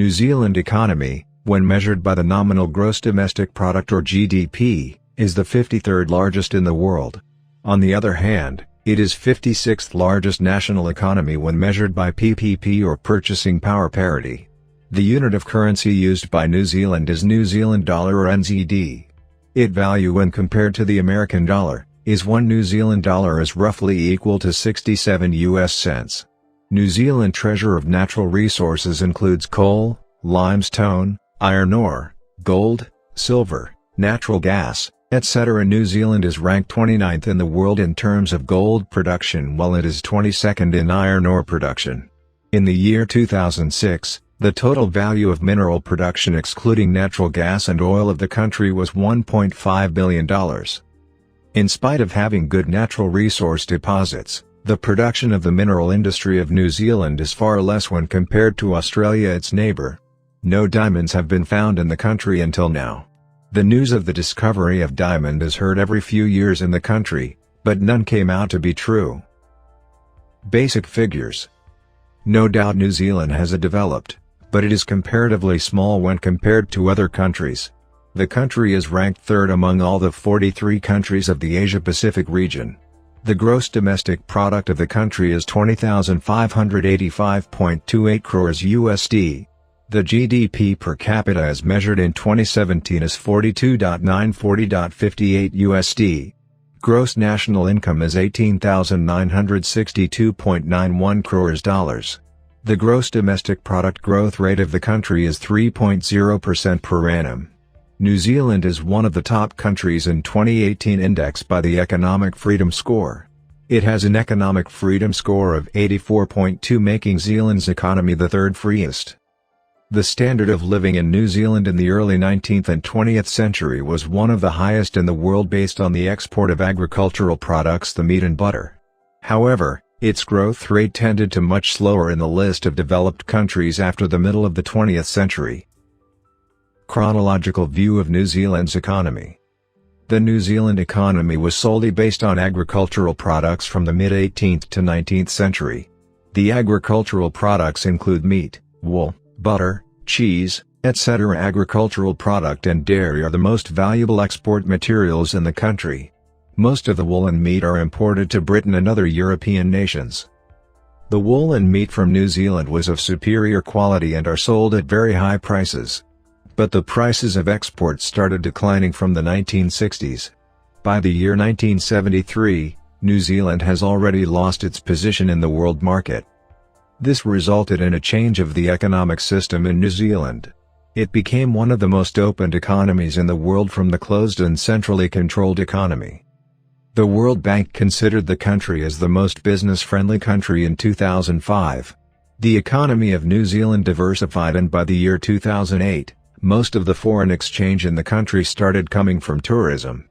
New Zealand economy, when measured by the nominal gross domestic product or GDP, is the 53rd largest in the world. On the other hand, it is 56th largest national economy when measured by PPP or purchasing power parity. The unit of currency used by New Zealand is New Zealand dollar or NZD. Its value when compared to the American dollar is 1 New Zealand dollar is roughly equal to 67 US cents. New Zealand treasure of natural resources includes coal, limestone, iron ore, gold, silver, natural gas, etc. New Zealand is ranked 29th in the world in terms of gold production while it is 22nd in iron ore production. In the year 2006, the total value of mineral production excluding natural gas and oil of the country was $1.5 billion. In spite of having good natural resource deposits, the production of the mineral industry of New Zealand is far less when compared to Australia, its neighbour. No diamonds have been found in the country until now. The news of the discovery of diamond is heard every few years in the country, but none came out to be true. Basic figures. No doubt New Zealand has a developed, but it is comparatively small when compared to other countries. The country is ranked third among all the 43 countries of the Asia-Pacific region. The gross domestic product of the country is 20,585.28 crores USD. The GDP per capita as measured in 2017 is 42,940.58 USD. Gross national income is 18,962.91 crores dollars. The gross domestic product growth rate of the country is 3.0% per annum. New Zealand is one of the top countries in 2018 index by the Economic Freedom Score. It has an economic freedom score of 84.2, making Zealand's economy the third freest. The standard of living in New Zealand in the early 19th and 20th century was one of the highest in the world based on the export of agricultural products, the meat and butter. However, its growth rate tended to much slower in the list of developed countries after the middle of the 20th century. Chronological view of New Zealand's economy. The New Zealand economy was solely based on agricultural products from the mid-18th to 19th century. The agricultural products include meat, wool, butter, cheese, etc. Agricultural product and dairy are the most valuable export materials in the country. Most of the wool and meat are imported to Britain and other European nations. The wool and meat from New Zealand was of superior quality and are sold at very high prices. But the prices of exports started declining from the 1960s. By the year 1973, New Zealand has already lost its position in the world market. This resulted in a change of the economic system in New Zealand. It became one of the most opened economies in the world from the closed and centrally controlled economy. The World Bank considered the country as the most business-friendly country in 2005. The economy of New Zealand diversified, and by the year 2008, most of the foreign exchange in the country started coming from tourism.